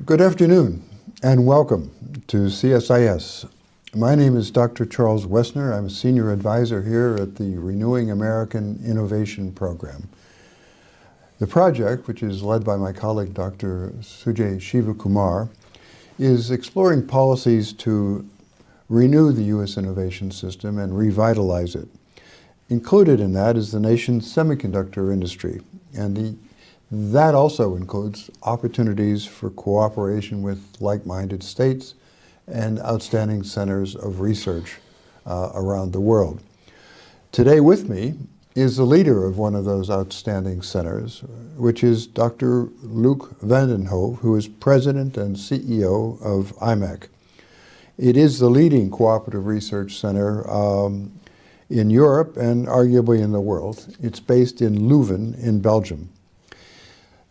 Good afternoon and welcome to CSIS. My name is Dr. Charles Wessner. I'm a senior advisor here at the Renewing American Innovation program. The project, which is led by my colleague Dr. Sujay Shivakumar, is exploring policies to renew the U.S. innovation system and revitalize it. Included in that is the nation's semiconductor industry, and that also includes opportunities for cooperation with like-minded states and outstanding centers of research around the world. Today with me is the leader of one of those outstanding centers, which is Dr. Luc van den Hove, who is president and CEO of imec. It is the leading cooperative research center in Europe and arguably in the world. It's based in Leuven in Belgium.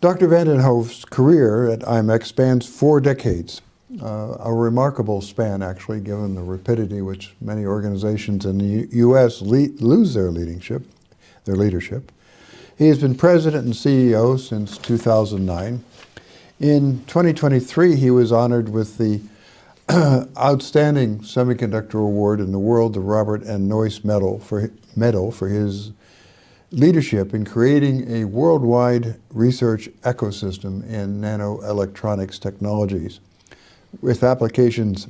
Dr. van den Hove's career at imec spans 4 decades, a remarkable span actually, given the rapidity which many organizations in the U.S. lose their leadership. He has been president and CEO since 2009. In 2023, he was honored with the Outstanding Semiconductor Award in the World, the Robert N. Noyce Medal for his leadership in creating a worldwide research ecosystem in nanoelectronics technologies, with applications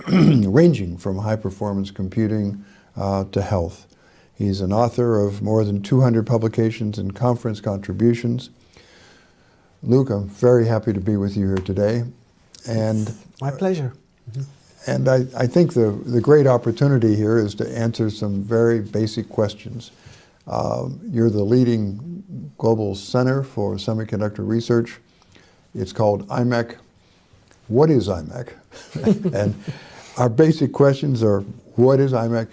ranging from high-performance computing to health. He's an author of more than 200 publications and conference contributions. Luc, I'm very happy to be with you here today. And my pleasure. And I think the great opportunity here is to answer some very basic questions. You're the leading global center for semiconductor research. It's called imec. What is imec? And our basic questions are, what is imec?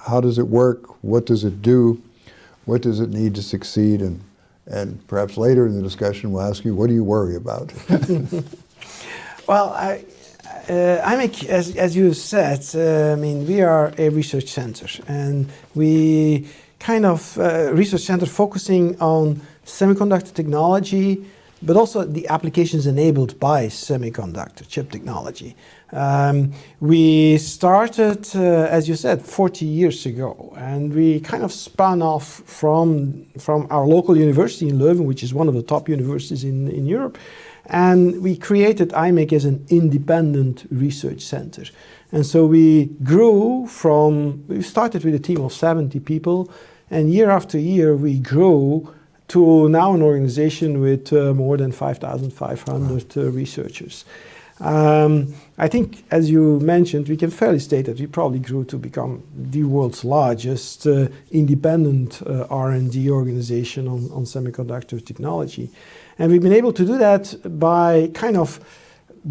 How does it work? What does it do? What does it need to succeed? And perhaps later in the discussion we'll ask you, what do you worry about? Well, imec, as you said, we are a research center, and we kind of research center focusing on semiconductor technology, but also the applications enabled by semiconductor chip technology. We started, as you said, 40 years ago, and we kind of spun off from our local university in Leuven, which is one of the top universities in Europe, and we created imec as an independent research center. And so we started with a team of 70 people, and year after year we grew to now an organization with more than 5,500 researchers. I think, as you mentioned, we can fairly state that we probably grew to become the world's largest independent R&D organization on semiconductor technology. And we've been able to do that by kind of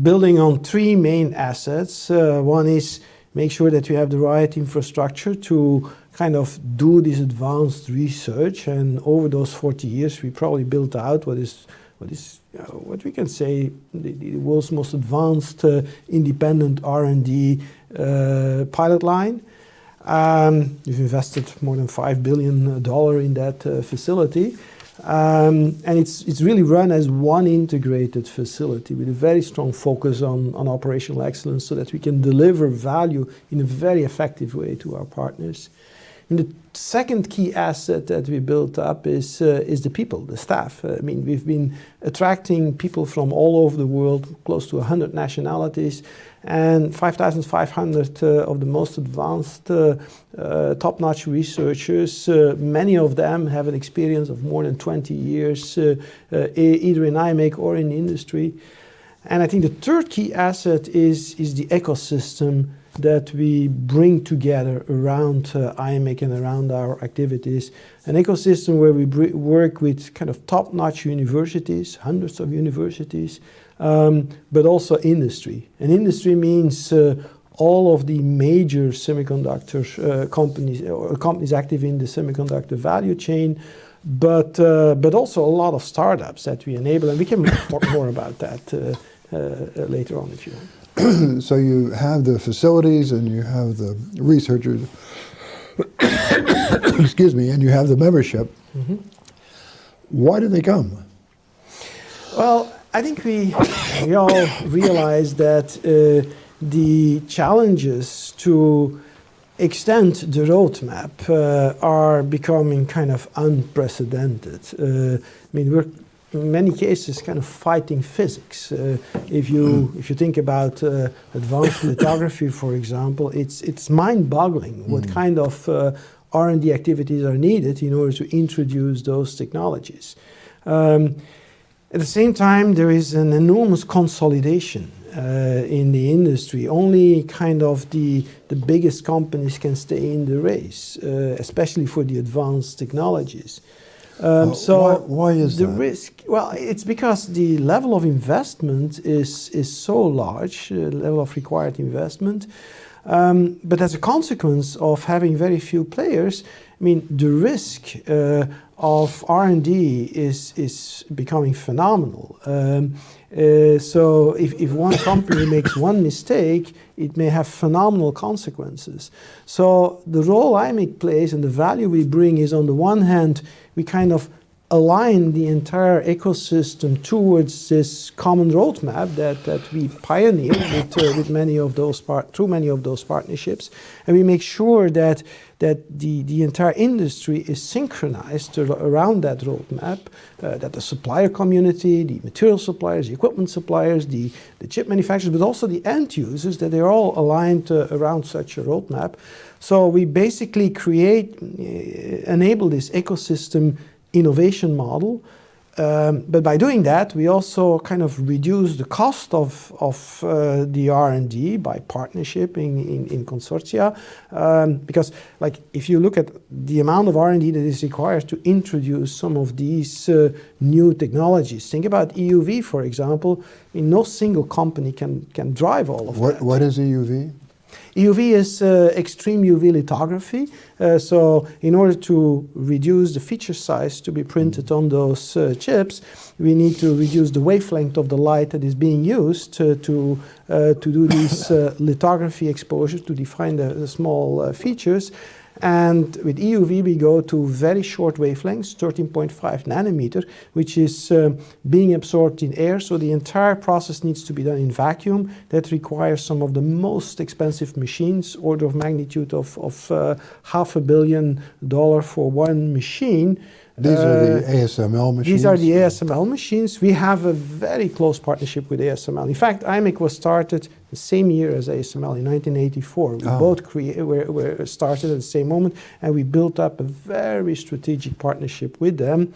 building on 3 main assets. One is make sure that we have the right infrastructure to kind of do this advanced research, and over those 40 years we probably built out what we can say the world's most advanced independent R&D pilot line. We've invested more than $5 billion in that facility. And it's really run as one integrated facility with a very strong focus on operational excellence, so that we can deliver value in a very effective way to our partners. And the second key asset that we built up is the people, the staff. We've been attracting people from all over the world, close to 100 nationalities, and 5,500 of the most advanced, top-notch researchers. Many of them have an experience of more than 20 years, either in imec or in industry. And I think the third key asset is the ecosystem that we bring together around imec and around our activities. An ecosystem where we work with kind of top-notch universities, hundreds of universities, but also industry. And industry means all of the major semiconductor companies, or companies active in the semiconductor value chain, but also a lot of startups that we enable. And we can talk more about that later on if you want. So you have the facilities and you have the researchers, excuse me, and you have the membership. Mm-hmm. Why do they come? Well, I think we all realize that the challenges to extend the roadmap are becoming kind of unprecedented. I mean, we're in many cases kind of fighting physics. If you think about advanced lithography, for example, it's mind-boggling what kind of R&D activities are needed in order to introduce those technologies. At the same time, there is an enormous consolidation in the industry. Only kind of the biggest companies can stay in the race, especially for the advanced technologies. Why is the that? risk? Well, it's because the level of investment is so large, level of required investment. But as a consequence of having very few players, I mean, the risk of R&D is becoming phenomenal. So if one company makes one mistake, it may have phenomenal consequences. So the role imec plays and the value we bring is, on the one hand, we kind of align the entire ecosystem towards this common roadmap that we pioneered with many of those through many of those partnerships, and we make sure that the entire industry is synchronized around that roadmap, that the supplier community, the material suppliers, the equipment suppliers, the chip manufacturers, but also the end users, that they're all aligned around such a roadmap. So we basically enable this ecosystem innovation model. But by doing that, we also kind of reduce the cost of the R&D by partnership in consortia. Because, like, if you look at the amount of R&D that is required to introduce some of these new technologies, think about EUV, for example. I mean, no single company can drive all of that. What is EUV? EUV is extreme UV lithography. So in order to reduce the feature size to be printed on those chips, we need to reduce the wavelength of the light that is being used to do these lithography exposures to define the small features. And with EUV, we go to very short wavelengths, 13.5 nanometer, which is being absorbed in air. So the entire process needs to be done in vacuum. That requires some of the most expensive machines, order of magnitude of $500 million for one machine. These are the ASML machines? These are the ASML machines. We have a very close partnership with ASML. In fact, imec was started the same year as ASML in 1984. We both were started at the same moment, and we built up a very strategic partnership with them.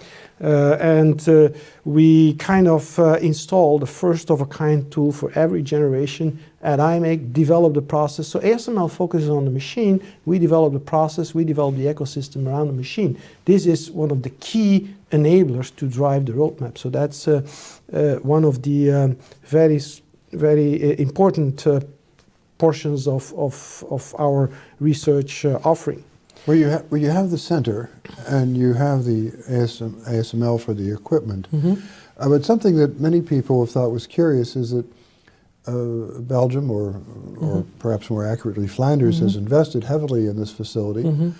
We kind of installed a first-of-a-kind tool for every generation at imec, developed the process. So ASML focuses on the machine, we develop the process, we develop the ecosystem around the machine. This is one of the key enablers to drive the roadmap. So that's one of the very important portions of our research offering. Well, you have the center and you have the ASML for the equipment. But something that many people have thought was curious is that Belgium, or perhaps more accurately Flanders, has invested heavily in this facility.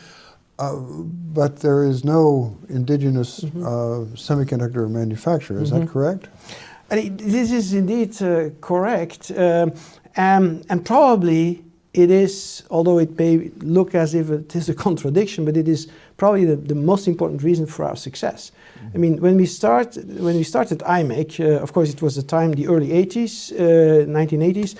But there is no indigenous semiconductor manufacturer. Is that correct? This is indeed correct. And probably it is, although it may look as if it is a contradiction, but it is probably the most important reason for our success. I mean, when we started imec, of course, it was the time, the early 80s, 1980s.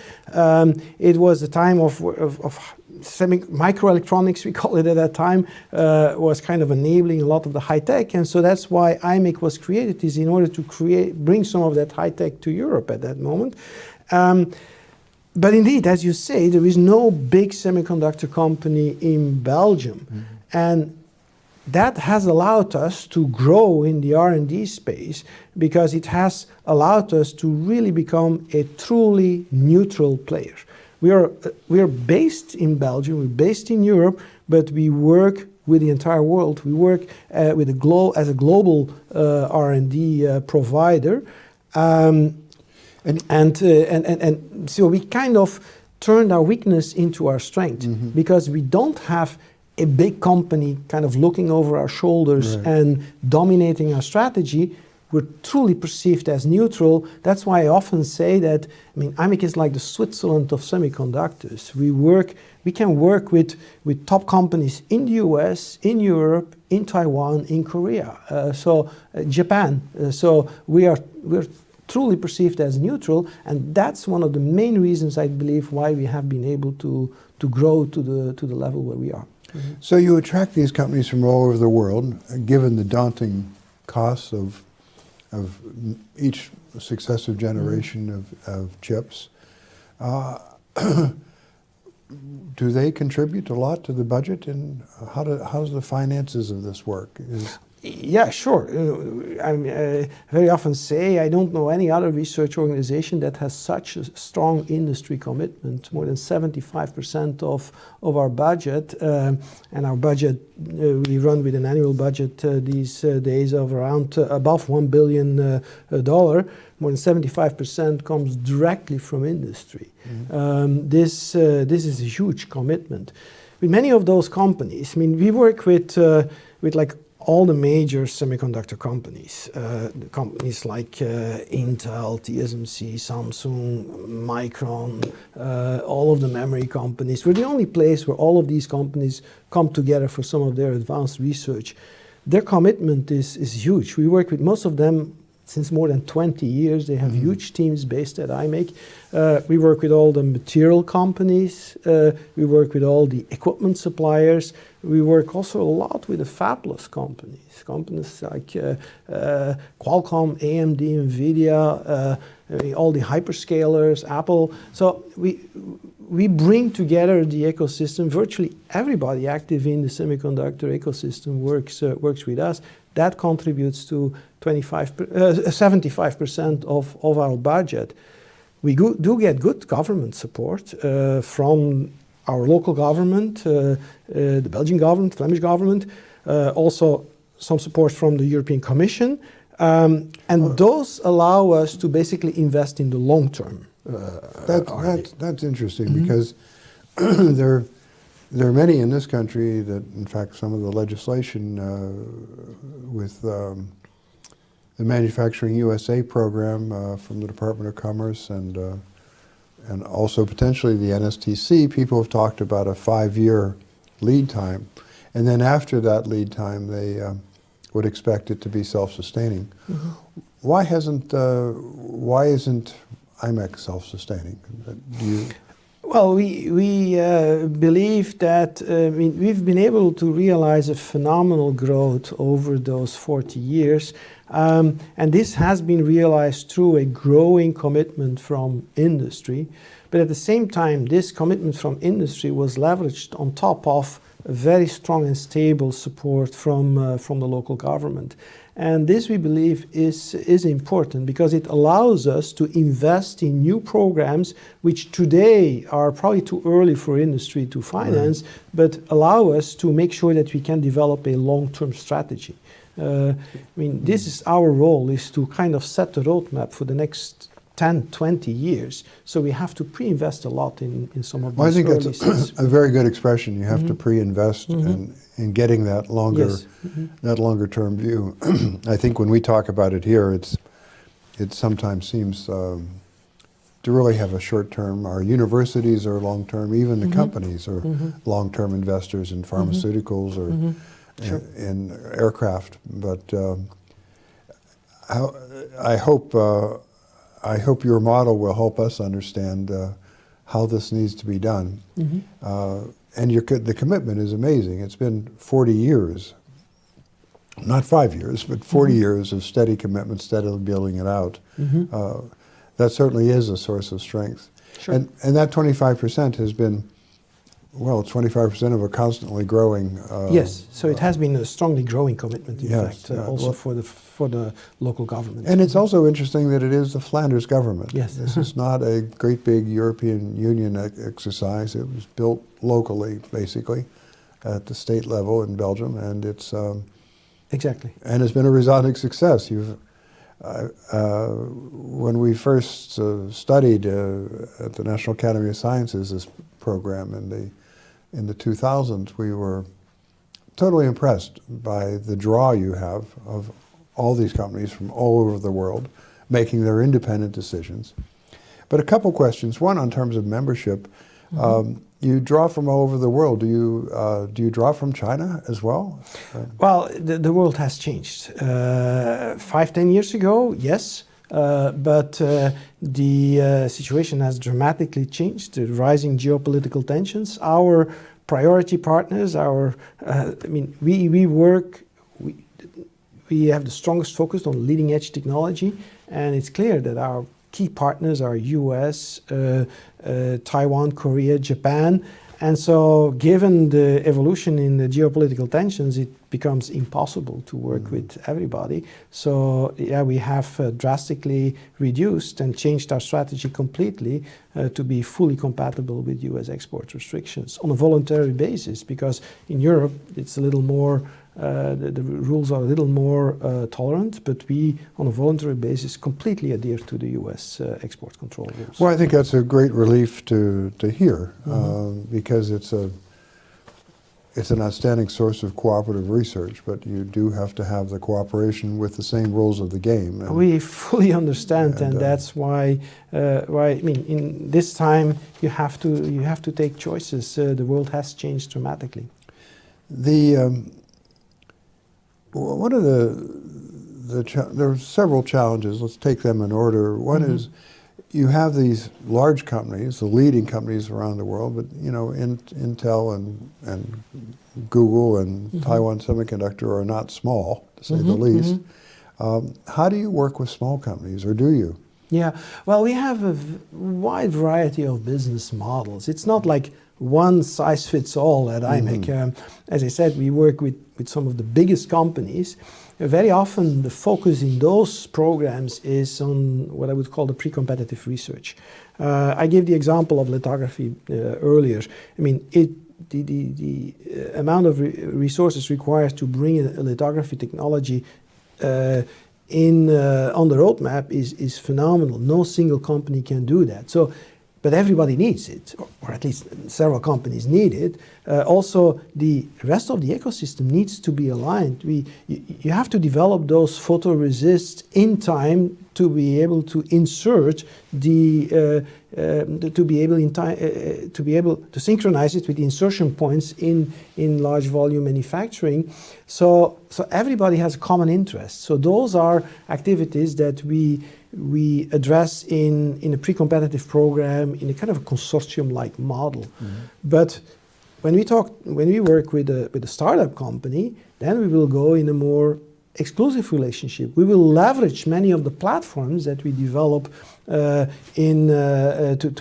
It was the time of microelectronics, we call it at that time, was kind of enabling a lot of the high tech, and so that's why imec was created, is in order to bring some of that high tech to Europe at that moment. But indeed, as you say, there is no big semiconductor company in Belgium, and that has allowed us to grow in the R&D space because it has allowed us to really become a truly neutral player. We are based in Belgium, we're based in Europe, but we work with the entire world. We work as a global R&D provider, and so we kind of turned our weakness into our strength because we don't have a big company kind of looking over our shoulders and dominating our strategy. we're truly perceived as neutral. That's why I often say that, I mean, imec is like the Switzerland of semiconductors. We can work with top companies in the US, in Europe, in Taiwan, in Korea, Japan. So we're truly perceived as neutral, and that's one of the main reasons I believe why we have been able to grow to the level where we are. Mm-hmm. So you attract these companies from all over the world, given the daunting costs of each successive generation of chips. Do they contribute a lot to the budget, and how does the finances of this work? Yeah, sure. I very often say I don't know any other research organization that has such a strong industry commitment. More than 75% of our budget, and our budget, we run with an annual budget these days of around above $1 billion. More than 75% comes directly from industry. Mm-hmm. This is a huge commitment. With many of those companies, I mean, we work with like all the major semiconductor companies, companies like Intel, TSMC, Samsung, Micron, all of the memory companies. We're the only place where all of these companies come together for some of their advanced research. Their commitment is huge. We work with most of them since more than 20 years. They have huge teams based at imec. We work with all the material companies. We work with all the equipment suppliers. We work also a lot with the fabless companies like Qualcomm, AMD, NVIDIA, all the hyperscalers, Apple. So we bring together the ecosystem. Virtually everybody active in the semiconductor ecosystem works with us. That contributes to 75% of our budget. We do get good government support from our local government, the Belgian government, Flemish government, also some support from the European Commission, and those allow us to basically invest in the long term. That's interesting because there are many in this country that, in fact, some of the legislation with the Manufacturing USA program from the Department of Commerce and also potentially the NSTC, people have talked about a 5-year lead time. And then after that lead time, they would expect it to be self-sustaining. Mm-hmm. Why isn't imec self-sustaining? Well, we believe that we've been able to realize a phenomenal growth over those 40 years. And this has been realized through a growing commitment from industry. But at the same time, this commitment from industry was leveraged on top of a very strong and stable support from the local government. And this, we believe, is important because it allows us to invest in new programs which today are probably too early for industry to finance, right, but allow us to make sure that we can develop a long-term strategy. This is our role, is to kind of set the roadmap for the next 10, 20 years. So we have to pre-invest a lot in some of these I think early that's a very good expression. You have to pre-invest in getting that longer, that longer-term view. I think when we talk about it here, it sometimes seems to really have a short-term. Our universities are long-term. Even the companies are long-term investors in pharmaceuticals or in aircraft. But I hope your model will help us understand how this needs to be done. And the commitment is amazing. It's been 40 years, not 5 years, but 40 years of steady commitment, steadily building it out. That certainly is a source of strength. Sure. And that 25% has been, well, 25% of a constantly growing. Yes, so it has been a strongly growing commitment, in fact, also for the local government. And it's also interesting that it is the Flanders government. Yes. This is not a great big European Union exercise. It was built locally, basically, at the state level in Belgium, and it's exactly. And it's been a resounding success. When we first studied at the National Academy of Sciences this program in the 2000s, we were totally impressed by the draw you have of all these companies from all over the world making their independent decisions. But a couple questions. One, on terms of membership, you draw from all over the world. Do you draw from China as well? Well, the world has changed. 5-10 years ago, yes, but the situation has dramatically changed. The rising geopolitical tensions. Our priority partners, we have the strongest focus on leading edge technology, and it's clear that our key partners are US, Taiwan, Korea, Japan. And so given the evolution in the geopolitical tensions, it becomes impossible to work with everybody. So yeah, we have drastically reduced and changed our strategy completely to be fully compatible with US export restrictions on a voluntary basis, because in Europe it's a little more the rules are a little more tolerant, but we, on a voluntary basis, completely adhere to the U.S. export control rules. Well, I think that's a great relief to hear, because it's an outstanding source of cooperative research, but you do have to have the cooperation with the same rules of the game. We fully understand, and that's why in this time you have to take choices. The world has changed dramatically. One of there are several challenges. Let's take them in order. One is you have these large companies, the leading companies around the world, but Intel and Google and Taiwan Semiconductor are not small, to say the least. How do you work with small companies, or do you? Yeah, well, we have a wide variety of business models. It's not like one size fits all at imec. As I said, we work with some of the biggest companies. Very often the focus in those programs is on what I would call the pre-competitive research. I gave the example of lithography earlier. I mean, the amount of resources required to bring a lithography technology on the roadmap is phenomenal. No single company can do that. But everybody needs it, or at least several companies need it. Also, the rest of the ecosystem needs to be aligned. You have to develop those photoresists in time to be able to insert to be able to synchronize it with the insertion points in large volume manufacturing. So everybody has a common interest. So those are activities that we address in a pre-competitive program in a kind of a consortium-like model. But when we work with a startup company, then we will go in a more exclusive relationship. We will leverage many of the platforms that we develop to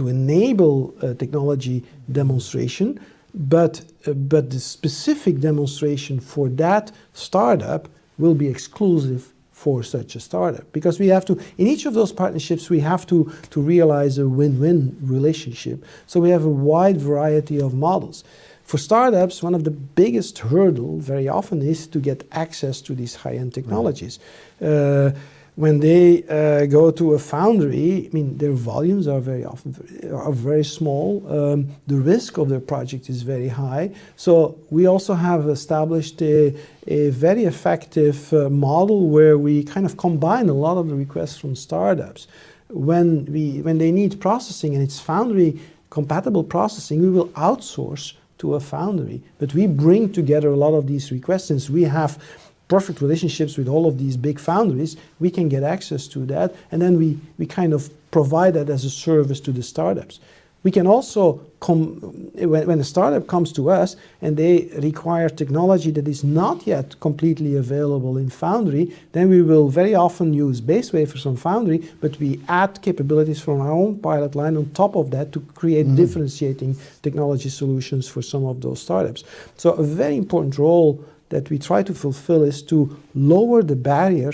enable technology demonstration, but the specific demonstration for that startup will be exclusive for such a startup, because we have to, in each of those partnerships, we have to realize a win-win relationship. So we have a wide variety of models. For startups, one of the biggest hurdles very often is to get access to these high-end technologies. When they go to a foundry, I mean, their volumes are very often very small. The risk of their project is very high. So we also have established a very effective model where we kind of combine a lot of the requests from startups. When they need processing and it's foundry compatible processing, we will outsource to a foundry. But we bring together a lot of these requests. Since we have perfect relationships with all of these big foundries, we can get access to that, and then we kind of provide that as a service to the startups. We can also, when a startup comes to us and they require technology that is not yet completely available in foundry, then we will very often use base wafers from foundry, but we add capabilities from our own pilot line on top of that to create differentiating technology solutions for some of those startups. So a very important role that we try to fulfill is to lower the barrier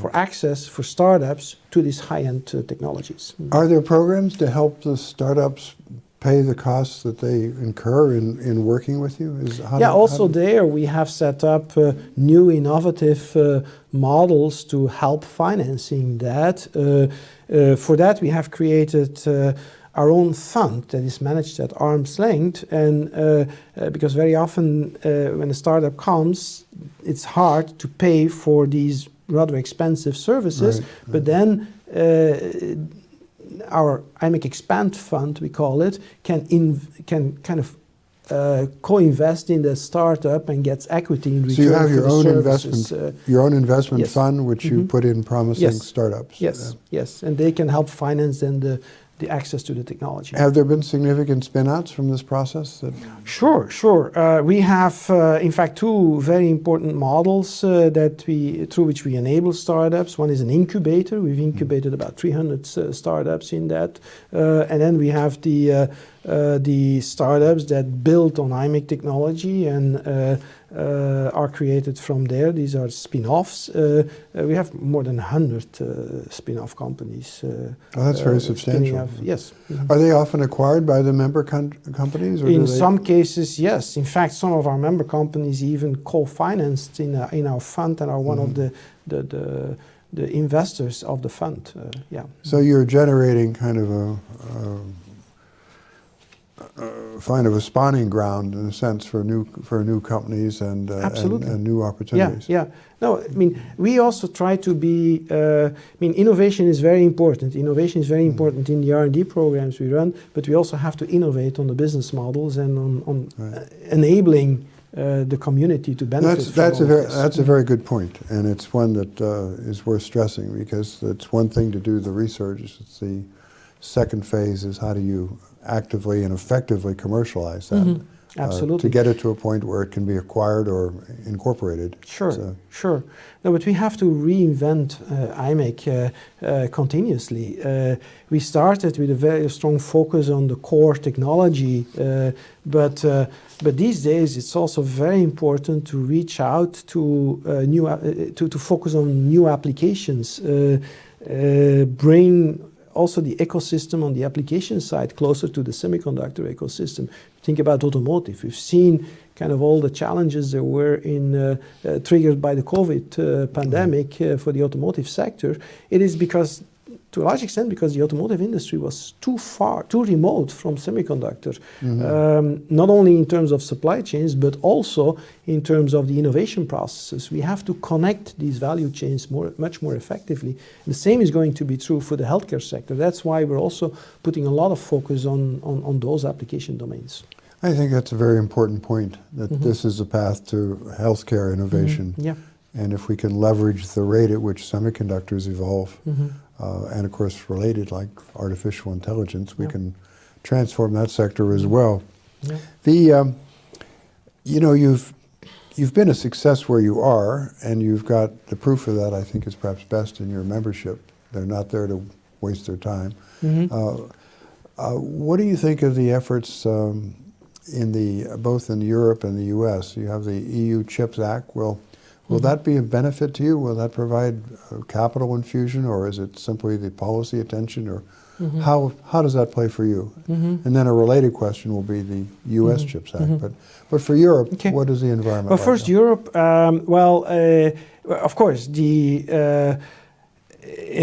for access for startups to these high-end technologies. Are there programs to help the startups pay the costs that they incur in working with you? There we have set up new innovative models to help financing that. For that, we have created our own fund that is managed at arm's length, and because very often when a startup comes, it's hard to pay for these rather expensive services, Right, but then our imec Expand fund, we call it, can kind of co-invest in the startup and gets equity in return. So you have for your the own services. investment Yes. fund, which you put in promising Yes. startups. Yes, yes, and they can help finance then the access to the technology. Have there been significant spin-outs from this process? Sure. We have, in fact, two very important models through which we enable startups. One is an incubator. We've incubated about 300 startups in that, and then we have the startups that build on imec technology and are created from there. These are spin-offs. We have more than 100 spin-off companies. That's very substantial. Yes. Are they often acquired by the member companies? Or in some cases, yes. In fact, some of our member companies even co-financed in our fund and are one of the investors of the fund. Yeah. So you're generating kind of a spawning ground in a sense for new companies and new opportunities. Yeah. No, I mean, we also try to be. Innovation is very important. Innovation is very important in the R&D programs we run, but we also have to innovate on the business models and on enabling the community to benefit. That's a very good point, and it's one that is worth stressing because it's one thing to do the research. It's the second phase is how do you actively and effectively commercialize that. Absolutely. To get it to a point where it can be acquired or incorporated. Sure. No, but we have to reinvent imec continuously. We started with a very strong focus on the core technology, but these days it's also very important to reach out to to focus on new applications, bring also the ecosystem on the application side closer to the semiconductor ecosystem. Think about automotive. We've seen kind of all the challenges that were triggered by the COVID pandemic for the automotive sector. It is because, to a large extent, because the automotive industry was too remote from semiconductor, not only in terms of supply chains, but also in terms of the innovation processes. We have to connect these value chains much more effectively. The same is going to be true for the healthcare sector. That's why we're also putting a lot of focus on those application domains. I think that's a very important point, that this is a path to healthcare innovation. Yeah. And if we can leverage the rate at which semiconductors evolve, and of course related like artificial intelligence, we can transform that sector as well. Yeah. You've been a success where you are, and you've got the proof of that, I think, is perhaps best in your membership. They're not there to waste their time. What do you think of the efforts both in Europe and the U.S.? You have the EU CHIPS Act. Will that be a benefit to you? Will that provide capital infusion, or is it simply the policy attention, or how does that play for you? And then a related question will be the U.S. CHIPS Act. But for Europe, what is the environment like? Well, first, Europe. Of course, the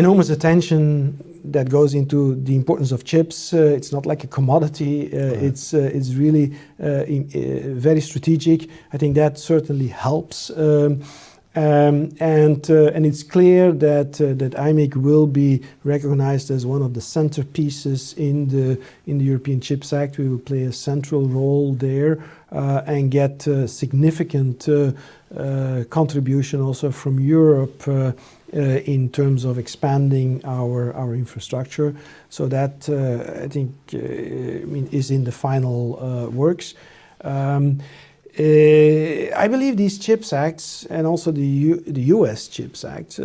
enormous attention that goes into the importance of chips. It's not like a commodity. It's really very strategic. I think that certainly helps. And it's clear that imec will be recognized as one of the centerpieces in the European CHIPS Act. We will play a central role there and get significant contribution also from Europe in terms of expanding our infrastructure. So that I think is in the final works. I believe these CHIPS Acts and also the U.S. CHIPS Act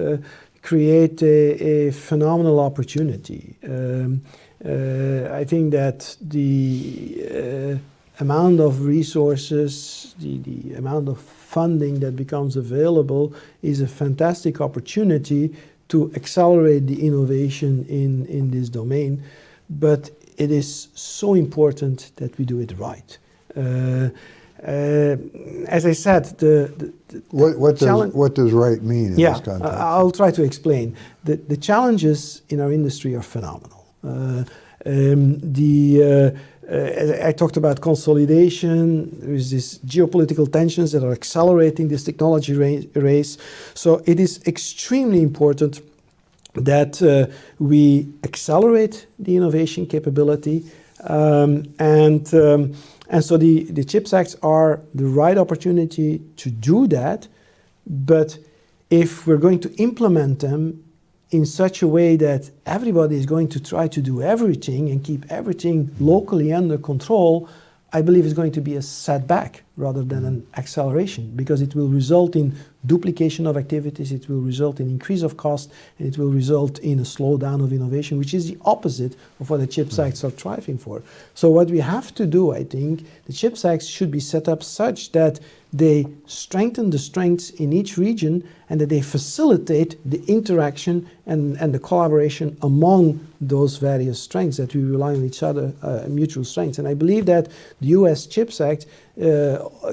create a phenomenal opportunity. I think that the amount of resources, the amount of funding that becomes available is a fantastic opportunity to accelerate the innovation in this domain. But it is so important that we do it right. As I said, what does right mean in this context? I'll try to explain. The challenges in our industry are phenomenal. I talked about consolidation. There is this geopolitical tensions that are accelerating this technology race. So it is extremely important that we accelerate the innovation capability, and so the CHIPS Acts are the right opportunity to do that. But if we're going to implement them in such a way that everybody is going to try to do everything and keep everything locally under control, I believe it's going to be a setback rather than an acceleration, because it will result in duplication of activities, it will result in increase of cost, and it will result in a slowdown of innovation, which is the opposite of what the CHIPS Acts are striving for. So what we have to do, I think, the CHIPS Acts should be set up such that they strengthen the strengths in each region and that they facilitate the interaction and the collaboration among those various strengths, that we rely on each other, mutual strengths. And I believe that the US CHIPS Act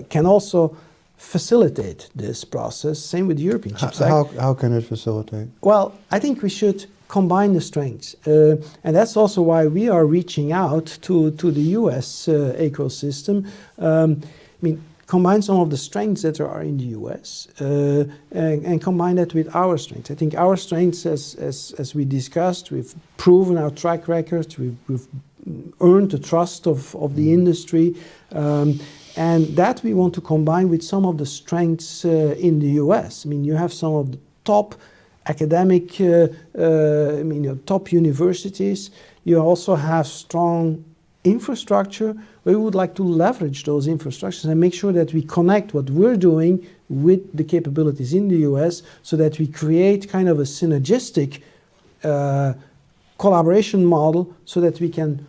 can also facilitate this process. Same with the European CHIPS Act. How can it facilitate? Well, I think we should combine the strengths. And that's also why we are reaching out to the US ecosystem. Combine some of the strengths that are in the US and combine that with our strengths. I think our strengths, as we discussed, we've proven our track record, we've earned the trust of the industry, and that we want to combine with some of the strengths in the US. You have some of the top academic, top universities. You also have strong infrastructure. We would like to leverage those infrastructures and make sure that we connect what we're doing with the capabilities in the US, so that we create kind of a synergistic collaboration model, so that we can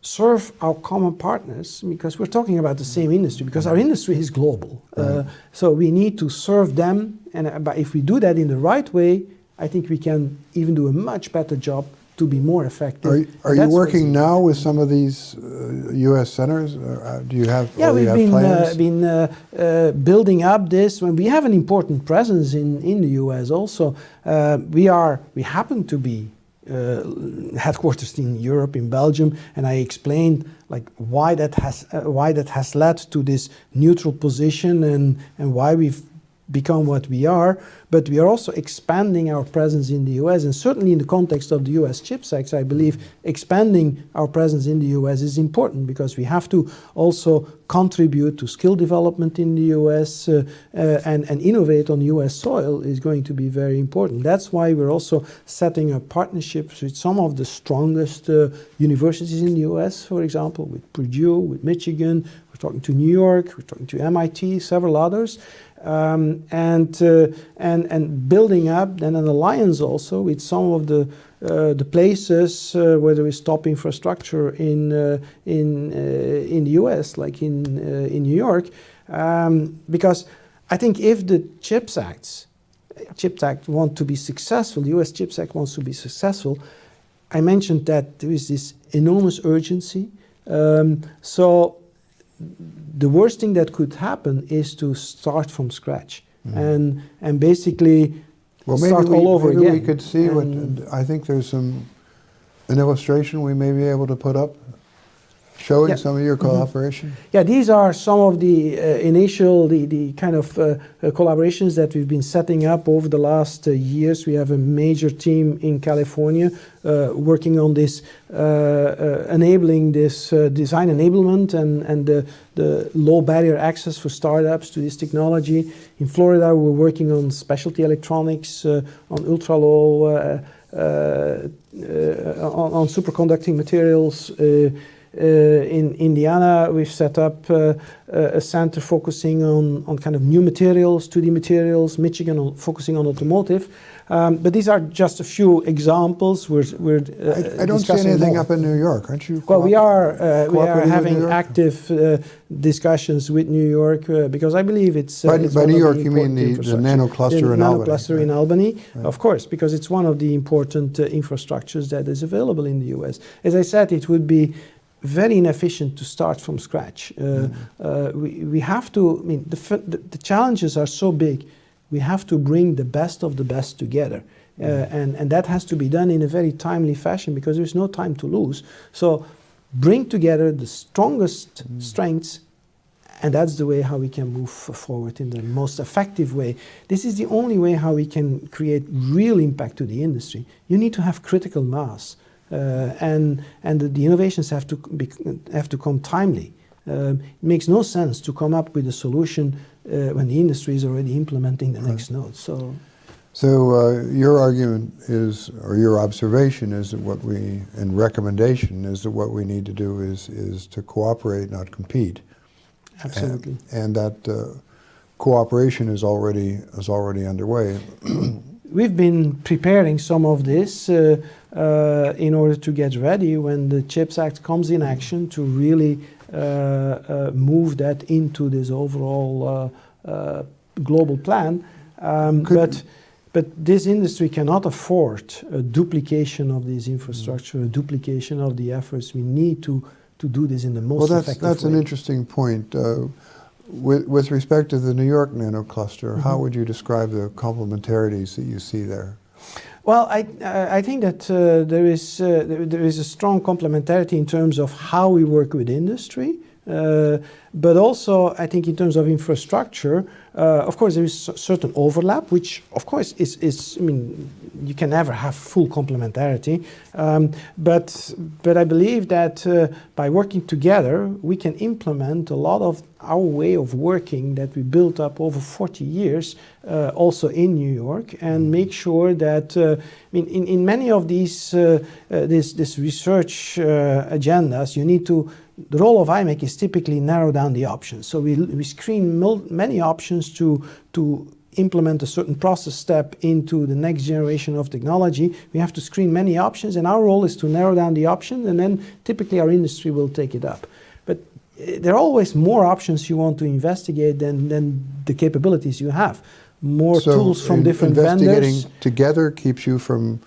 serve our common partners, because we're talking about the same industry, because our industry is global. So we need to serve them, and but if we do that in the right way, I think we can even do a much better job to be more effective. Are you working now with some of these U.S. centers? Do you have? Yeah, we've plans? been building up this. We have an important presence in the U.S. also. We happen to be headquarters in Europe, in Belgium, and I explained why that has led to this neutral position and why we've become what we are. But we are also expanding our presence in the US, and certainly in the context of the US CHIPS Act, I believe expanding our presence in the US is important, because we have to also contribute to skill development in the US and innovate on US soil is going to be very important. That's why we're also setting up partnerships with some of the strongest universities in the US, for example, with Purdue, with Michigan. We're talking to New York, we're talking to MIT, several others. And building up then an alliance also with some of the places where there is top infrastructure in the US, like in New York, because I think if the CHIPS Act want to be successful, the US CHIPS Act wants to be successful. I mentioned that there is this enormous urgency. So the worst thing that could happen is to start from scratch and basically start all over again. Maybe we could see I think there's an illustration we may be able to put up showing some of your cooperation. Yeah, these are some of the initial, the kind of collaborations that we've been setting up over the last years. We have a major team in California working on this, enabling this design enablement and the low barrier access for startups to this technology. In Florida, we're working on specialty electronics, on ultra low, on superconducting materials. In Indiana, we've set up a center focusing on kind of new materials, 2D materials. Michigan focusing on automotive. But these are just a few examples. I don't see anything more up in New York, aren't you? Well, we are having active discussions with New York because I believe it's. By New York, you mean the nano cluster in Albany? The nano cluster in Albany, of course, because it's one of the important infrastructures that is available in the U.S. As I said, it would be very inefficient to start from scratch. We have to. I mean, the challenges are so big. We have to bring the best of the best together, and that has to be done in a very timely fashion because there's no time to lose. So bring together the strongest strengths, and that's the way how we can move forward in the most effective way. This is the only way how we can create real impact to the industry. You need to have critical mass, and the innovations have to come timely. It makes no sense to come up with a solution when the industry is already implementing the next node. So your argument is, or your observation is that what we, and recommendation is that what we need to do is to cooperate, not compete. Absolutely. And that cooperation is already underway. We've been preparing some of this in order to get ready when the CHIPS Act comes in action to really move that into this overall global plan. But this industry cannot afford a duplication of this infrastructure, a duplication of the efforts. We need to do this in the most effective way. That's an interesting point. With respect to the New York nanocluster, how would you describe the complementarities that you see there? Well, I think that there is a strong complementarity in terms of how we work with industry, but also I think in terms of infrastructure. Of course, there is certain overlap, which of course is I mean, you can never have full complementarity, but I believe that by working together, we can implement a lot of our way of working that we built up over 40 years, also in New York, and make sure that I mean, in many of these this research agendas, you need to. The role of imec is typically narrow down the options. So we screen many options to implement a certain process step into the next generation of technology. We have to screen many options, and our role is to narrow down the options, and then typically our industry will take it up. But there are always more options you want to investigate than the capabilities you have. More tools from different vendors. Investigating together keeps you from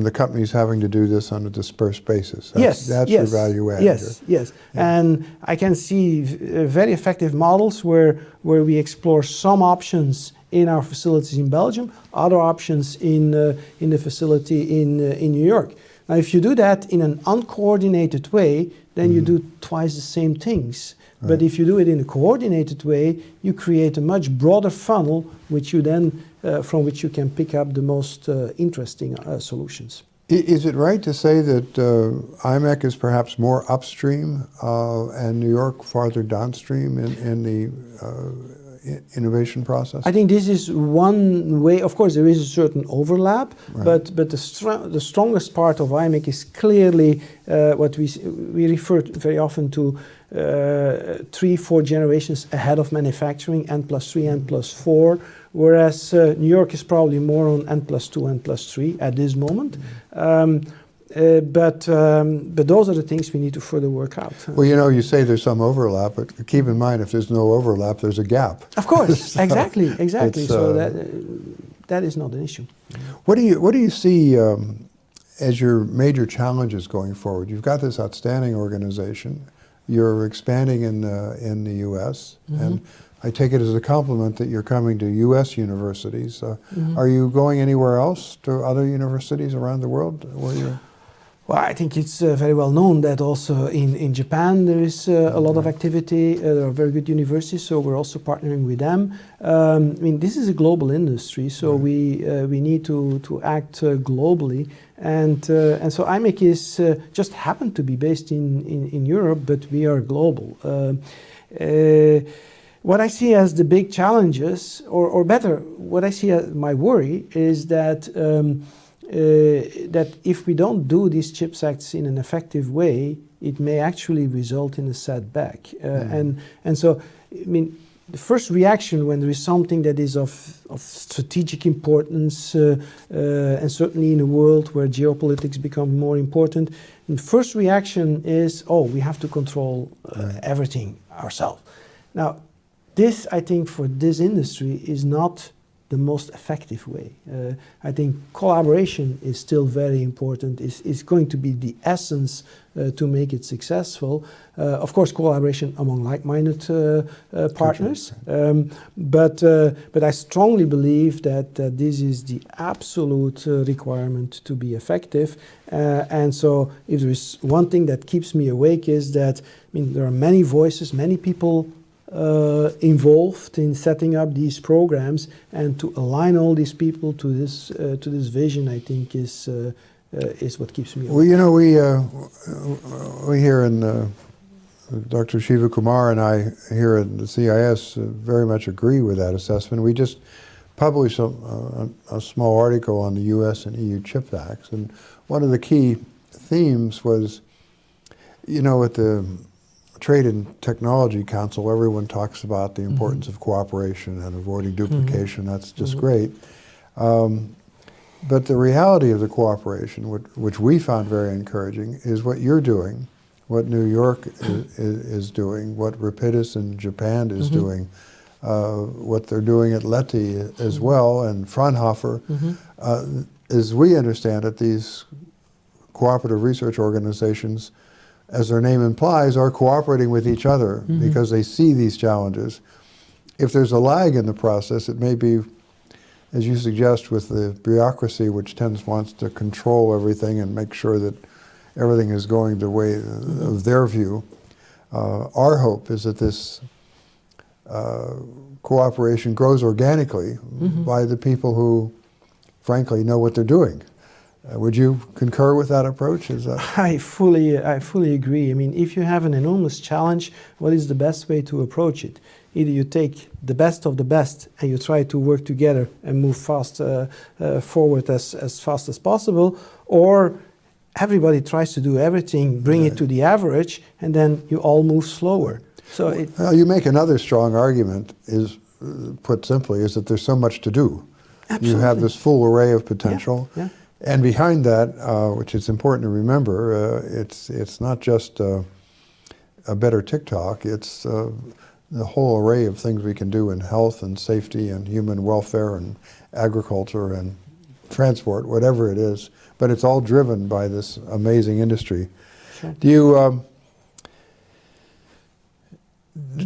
the companies having to do this on a dispersed basis. That's your value add. Yes. Yeah. And I can see very effective models where we explore some options in our facilities in Belgium, other options in the facility in New York. Now, if you do that in an uncoordinated way, then you do twice the same things. Right. But if you do it in a coordinated way, you create a much broader funnel, which you then from which you can pick up the most interesting solutions. Is it right to say that imec is perhaps more upstream and New York farther downstream in the innovation process? I think this is one way. Of course, there is a certain overlap, right. but the strongest part of imec is clearly what we refer very often to 3-4 generations ahead of manufacturing, N+3, N+4, whereas New York is probably more on N+2, N+3 at this moment. But those are the things we need to further work out. Well, you know, you say there's some overlap, but keep in mind, if there's no overlap, there's a gap. Of course, so exactly. So that is not an issue. What do you see as your major challenges going forward? You've got this outstanding organization. You're expanding in the U.S. and I take it as a compliment that you're coming to U.S. universities. Are you going anywhere else to other universities around the world where you're? Well, I think it's very well known that also in Japan there is a lot of activity. There are very good universities, so we're also partnering with them. I mean, this is a global industry, so we need to act globally. And so imec is just happened to be based in Europe, but we are global. What I see as the big challenges, or better, what I see as my worry is that that if we don't do these CHIPS Acts in an effective way, it may actually result in a setback. And so, I mean, the first reaction when there is something that is of strategic importance, and certainly in a world where geopolitics become more important, the first reaction is, oh, we have to control everything ourselves. Now, this, I think, for this industry is not the most effective way. I think collaboration is still very important, is going to be the essence to make it successful. Of course, collaboration among like-minded partners, but I strongly believe that this is the absolute requirement to be effective. And so if there is one thing that keeps me awake is that, I mean, there are many voices, many people involved in setting up these programs, and to align all these people to this vision, I think is what keeps me awake. Well, you know, we here in Dr. Shiva Kumar and I here at the CIS very much agree with that assessment. We just published a small article on the U.S. and EU CHIPS Acts, and one of the key themes was, you know, at the Trade and Technology Council, everyone talks about the importance of cooperation and avoiding duplication. That's just great. But the reality of the cooperation, which we found very encouraging, is what you're doing, what New York is doing, what Rapidus in Japan is doing, what they're doing at Leti as well, and Fraunhofer. As we understand it, these cooperative research organizations, as their name implies, are cooperating with each other because they see these challenges. If there's a lag in the process, it may be, as you suggest, with the bureaucracy, which wants to control everything and make sure that everything is going the way of their view. Our hope is that this cooperation grows organically by the people who, frankly, know what they're doing. Would you concur with that approach? I fully agree. I mean, if you have an enormous challenge, what is the best way to approach it? Either you take the best of the best and you try to work together and move forward as fast as possible, or everybody tries to do everything, bring it to the average, and then you all move slower. So you make another strong argument, is put simply, is that there's so much to do. Absolutely. You have this full array of potential. Yeah. And behind that, which is important to remember, it's not just a better TikTok, it's the whole array of things we can do in health and safety and human welfare and agriculture and transport, whatever it is. But it's all driven by this amazing industry. Sure. Do you,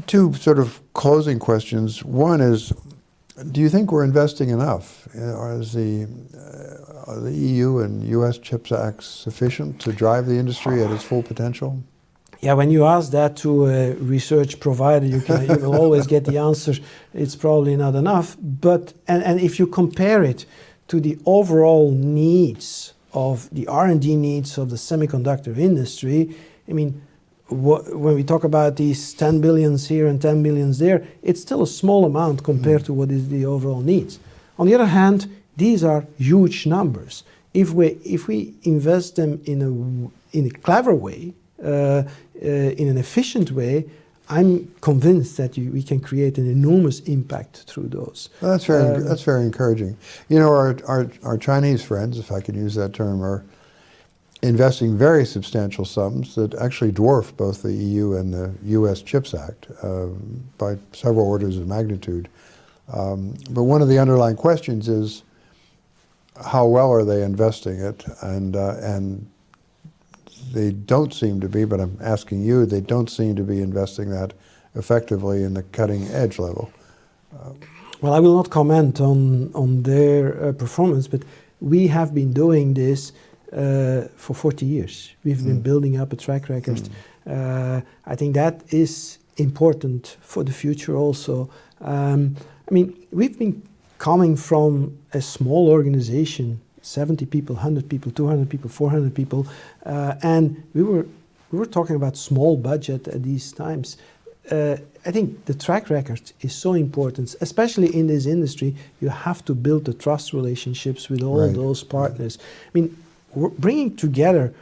two sort of closing questions. One is, do you think we're investing enough? Are the EU and US CHIPS Acts sufficient to drive the industry at its full potential? Yeah, when you ask that to a research provider, you will always get the answer, it's probably not enough. But and if you compare it to the overall needs of the R&D needs of the semiconductor industry, I mean, when we talk about these 10 billions here and 10 billions there, it's still a small amount compared to what is the overall needs. On the other hand, these are huge numbers. If we invest them in a clever way, in an efficient way, I'm convinced that we can create an enormous impact through those. Well, that's very encouraging. You know, our Chinese friends, if I can use that term, are investing very substantial sums that actually dwarf both the EU and the US CHIPS Act by several orders of magnitude. But one of the underlying questions is, how well are they investing it? And they don't seem to be, but I'm asking you, they don't seem to be investing that effectively in the cutting edge level. Well, I will not comment on their performance, but we have been doing this for 40 years. We've been building up a track record. I think that is important for the future also. I mean, we've been coming from a small organization, 70 people, 100 people, 200 people, 400 people, and we were talking about small budget at these times. I think the track record is so important, especially in this industry. You have to build the trust relationships with all those partners. I mean, we're bringing together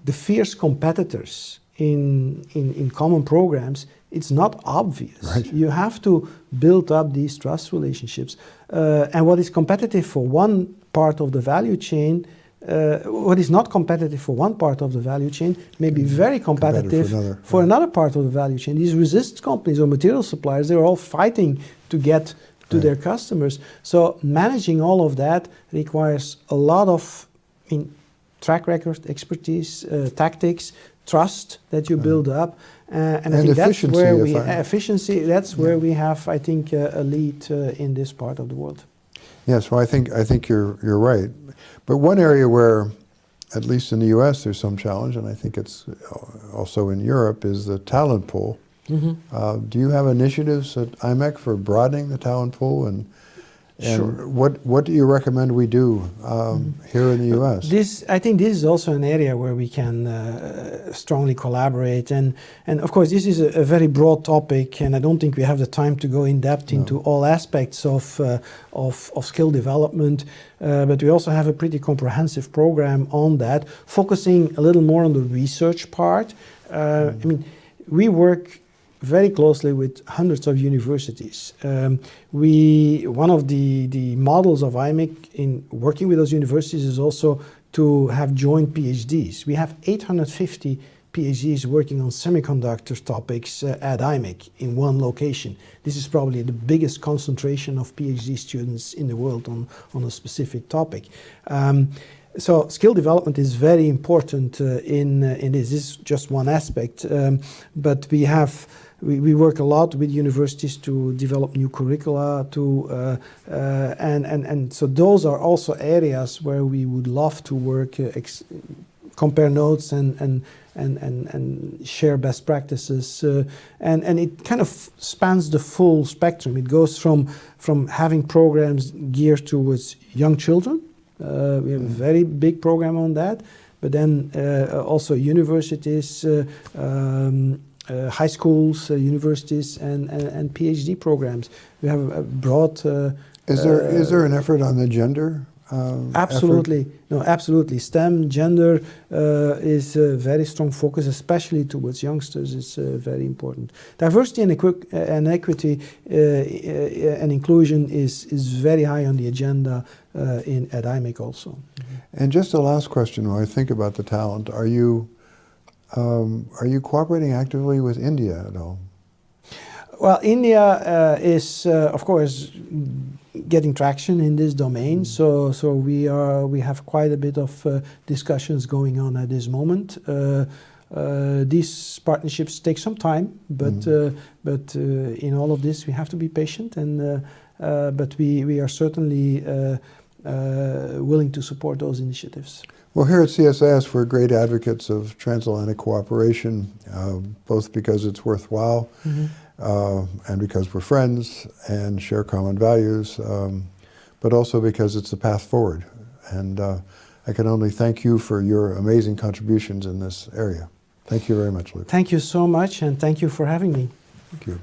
the fierce competitors in common programs, it's not obvious. Right. You have to build up these trust relationships. And what is competitive for one part of the value chain, what is not competitive for one part of the value chain may be very competitive for another part of the value chain. These resist companies or material suppliers, they're all fighting to get to their customers. So managing all of that requires a lot of track record, expertise, tactics, trust that you build up. And I think that's where efficiency, that's where we have, I think, a lead in this part of the world. Yes, well, I think you're right. But one area where, at least in the U.S., there's some challenge, and I think it's also in Europe, is the talent pool. Mm-hmm. Do you have initiatives at imec for broadening the talent pool, and sure. What do you recommend we do here in the U.S.? I think this is also an area where we can strongly collaborate, and of course this is a very broad topic, and I don't think we have the time to go in depth into all aspects of skill development. But we also have a pretty comprehensive program on that, focusing a little more on the research part. I mean, we work very closely with hundreds of universities. One of the models of imec in working with those universities is also to have joint PhDs. We have 850 PhDs working on semiconductor topics at imec in one location. This is probably the biggest concentration of PhD students in the world on a specific topic. So skill development is very important in this. This is just one aspect, but we work a lot with universities to develop new curricula, and so those are also areas where we would love to work, compare notes and share best practices, and it kind of spans the full spectrum. It goes from having programs geared towards young children. We have a very big program on that, but then also universities, high schools, universities, and PhD programs. We have a broad. Is there an effort on the gender? Absolutely, no, absolutely. STEM, gender is a very strong focus, especially towards youngsters. It's very important. Diversity and equity and inclusion is very high on the agenda at imec also. Mm-hmm. And just a last question, when I think about the talent, are you cooperating actively with India at all? Well, India is, of course, getting traction in this domain. So we have quite a bit of discussions going on at this moment. These partnerships take some time, but in all of this we have to be patient, and but we are certainly willing to support those initiatives. Well, here at CSIS, we're great advocates of transatlantic cooperation, both because it's worthwhile, mm-hmm. And because we're friends and share common values, but also because it's the path forward. And I can only thank you for your amazing contributions in this area. Thank you very much, Luc. Thank you so much, and thank you for having me. Thank you.